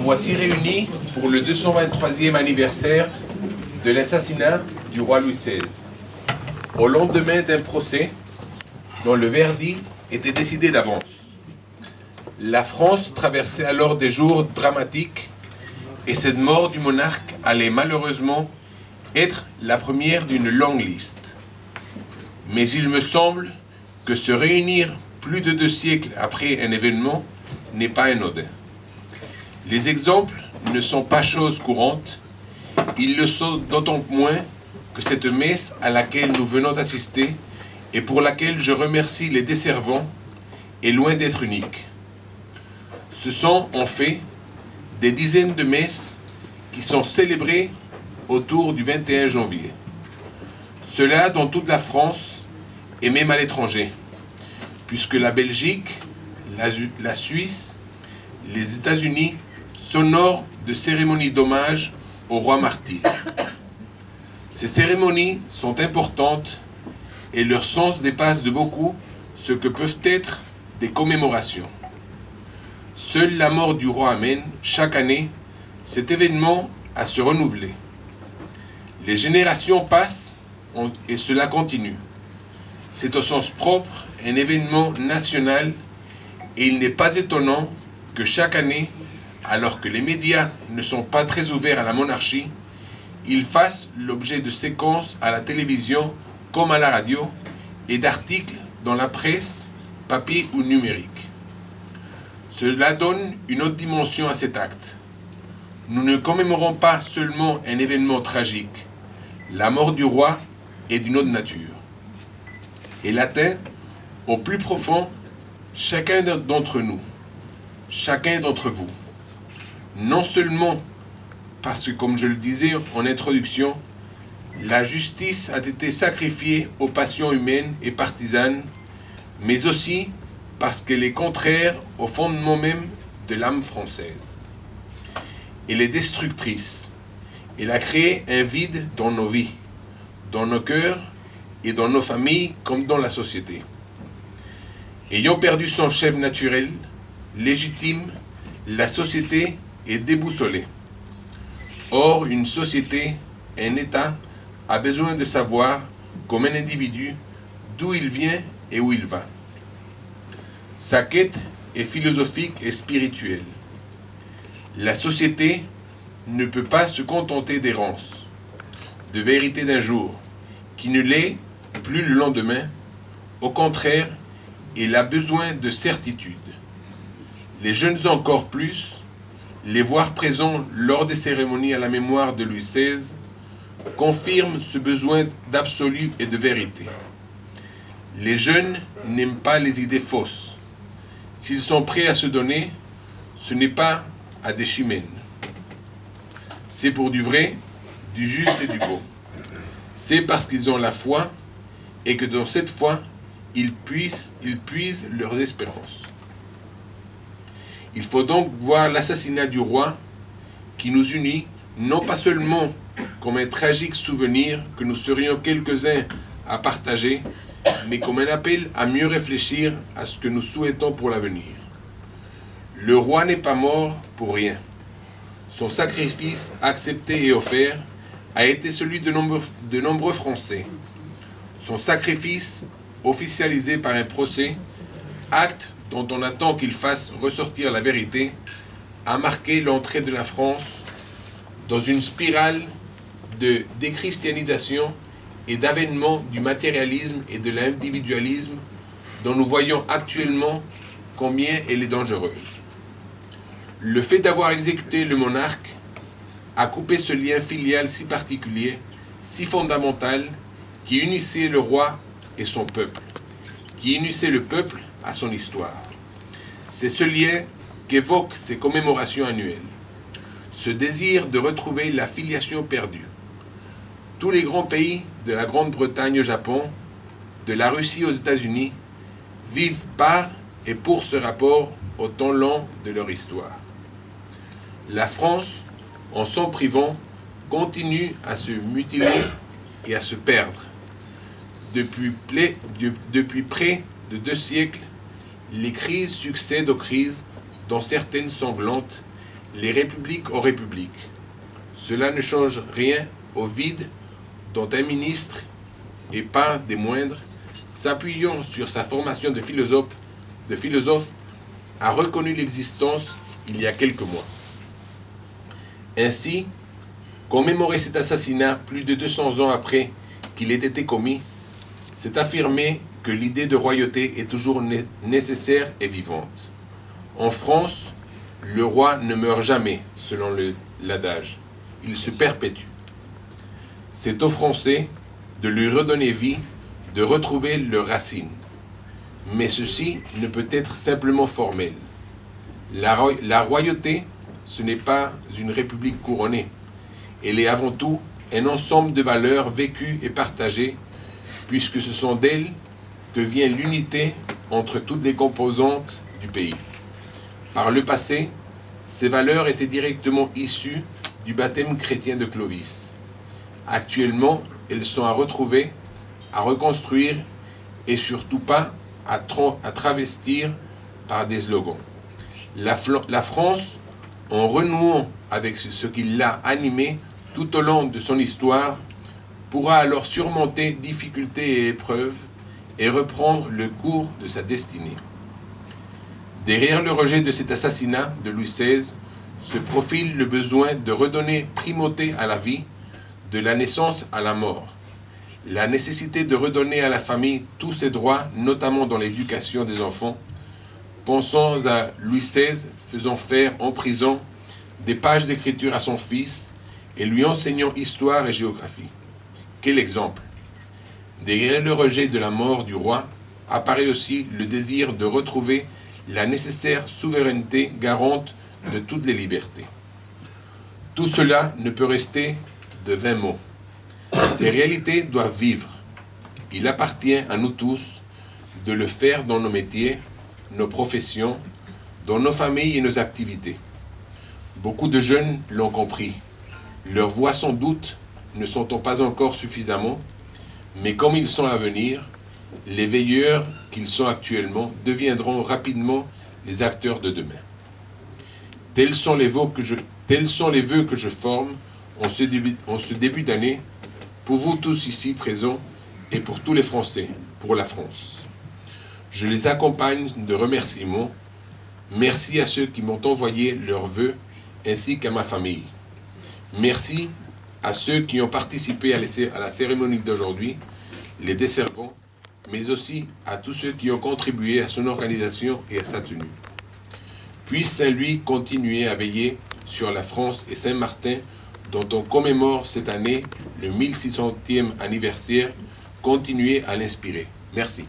voici réunis pour le 223e anniversaire de l'assassinat du roi Louis XVI, au lendemain d'un procès dont le verdict était décidé d'avance. La France traversait alors des jours dramatiques et cette mort du monarque allait malheureusement être la première d'une longue liste. Mais il me semble que se réunir plus de 2 siècles après un événement n'est pas anodin. Les exemples ne sont pas chose courante, ils le sont d'autant moins que cette messe à laquelle nous venons d'assister et pour laquelle je remercie les desservants est loin d'être unique. Ce sont en fait des dizaines de messes qui sont célébrées autour du 21 janvier. Cela dans toute la France et même à l'étranger, puisque la Belgique, la Suisse, les États-Unis s'honorent de cérémonies d'hommage au roi martyr. Ces cérémonies sont importantes et leur sens dépasse de beaucoup ce que peuvent être des commémorations. Seule la mort du roi amène, chaque année, cet événement à se renouveler. Les générations passent et cela continue. C'est au sens propre un événement national et il n'est pas étonnant que chaque année, alors que les médias ne sont pas très ouverts à la monarchie, ils fassent l'objet de séquences à la télévision comme à la radio et d'articles dans la presse, papier ou numérique. Cela donne une autre dimension à cet acte. Nous ne commémorons pas seulement un événement tragique. La mort du roi est d'une autre nature. Elle atteint au plus profond chacun d'entre nous, chacun d'entre vous. Non seulement parce que, comme je le disais en introduction, la justice a été sacrifiée aux passions humaines et partisanes, mais aussi parce qu'elle est contraire au fondement même de l'âme française. Elle est destructrice. Elle a créé un vide dans nos vies, dans nos cœurs et dans nos familles comme dans la société. Ayant perdu son chef naturel, légitime, la société est déboussolée. Or, une société, un État, a besoin de savoir, comme un individu, d'où il vient et où il va. Sa quête est philosophique et spirituelle. La société ne peut pas se contenter d'errance, de vérité d'un jour, qui ne l'est plus le lendemain. Au contraire, elle a besoin de certitude. Les jeunes encore plus, les voir présents lors des cérémonies à la mémoire de Louis XVI, confirment ce besoin d'absolu et de vérité. Les jeunes n'aiment pas les idées fausses. S'ils sont prêts à se donner, ce n'est pas à des chimènes. C'est pour du vrai, du juste et du beau. C'est parce qu'ils ont la foi et que dans cette foi, ils puisent leurs espérances. Il faut donc voir l'assassinat du roi qui nous unit, non pas seulement comme un tragique souvenir que nous serions quelques-uns à partager, mais comme un appel à mieux réfléchir à ce que nous souhaitons pour l'avenir. Le roi n'est pas mort pour rien. Son sacrifice accepté et offert a été celui de nombreux Français. Son sacrifice, officialisé par un procès, acte dont on attend qu'il fasse ressortir la vérité, a marqué l'entrée de la France dans une spirale de déchristianisation et d'avènement du matérialisme et de l'individualisme dont nous voyons actuellement combien elle est dangereuse. Le fait d'avoir exécuté le monarque a coupé ce lien filial si particulier, si fondamental, qui unissait le roi et son peuple, qui unissait le peuple à son histoire. C'est ce lien qu'évoquent ces commémorations annuelles, ce désir de retrouver la filiation perdue. Tous les grands pays, de la Grande-Bretagne au Japon, de la Russie aux États-Unis, vivent par et pour ce rapport au temps long de leur histoire. La France, en s'en privant, continue à se mutiler et à se perdre. Depuis près de 2 siècles, les crises succèdent aux crises, dont certaines sanglantes, les républiques aux républiques. Cela ne change rien au vide dont un ministre, et pas des moindres, s'appuyant sur sa formation de philosophe, a reconnu l'existence il y a quelques mois. Ainsi, commémorer cet assassinat plus de 200 ans après qu'il ait été commis, c'est affirmer que l'idée de royauté est toujours nécessaire et vivante. En France, le roi ne meurt jamais, selon l'adage. Il se perpétue. C'est aux Français de lui redonner vie, de retrouver leurs racines. Mais ceci ne peut être simplement formel. La royauté, ce n'est pas une république couronnée. Elle est avant tout un ensemble de valeurs vécues et partagées, puisque ce sont d'elles que vient l'unité entre toutes les composantes du pays. Par le passé, ces valeurs étaient directement issues du baptême chrétien de Clovis. Actuellement, elles sont à retrouver, à reconstruire et surtout pas à travestir par des slogans. La France, en renouant avec ce qui l'a animée tout au long de son histoire, pourra alors surmonter difficultés et épreuves et reprendre le cours de sa destinée. Derrière le rejet de cet assassinat de Louis XVI se profile le besoin de redonner primauté à la vie, de la naissance à la mort. La nécessité de redonner à la famille tous ses droits, notamment dans l'éducation des enfants. Pensons à Louis XVI faisant faire en prison des pages d'écriture à son fils et lui enseignant histoire et géographie. Quel exemple! Derrière le rejet de la mort du roi apparaît aussi le désir de retrouver la nécessaire souveraineté garante de toutes les libertés. Tout cela ne peut rester de vains mots. Ces réalités doivent vivre. Il appartient à nous tous de le faire dans nos métiers, nos professions, dans nos familles et nos activités. Beaucoup de jeunes l'ont compris. Leurs voix sans doute ne s'entendent pas encore suffisamment, mais comme ils sont à venir, les veilleurs qu'ils sont actuellement deviendront rapidement les acteurs de demain. Tels sont les vœux que je forme en ce début d'année pour vous tous ici présents et pour tous les Français, pour la France. Je les accompagne de remerciements. Merci à ceux qui m'ont envoyé leurs vœux ainsi qu'à ma famille. Merci à ceux qui ont participé à la cérémonie d'aujourd'hui, les desservants, mais aussi à tous ceux qui ont contribué à son organisation et à sa tenue. Puisse Saint-Louis continuer à veiller sur la France et Saint-Martin, dont on commémore cette année le 1600e anniversaire, continuer à l'inspirer. Merci.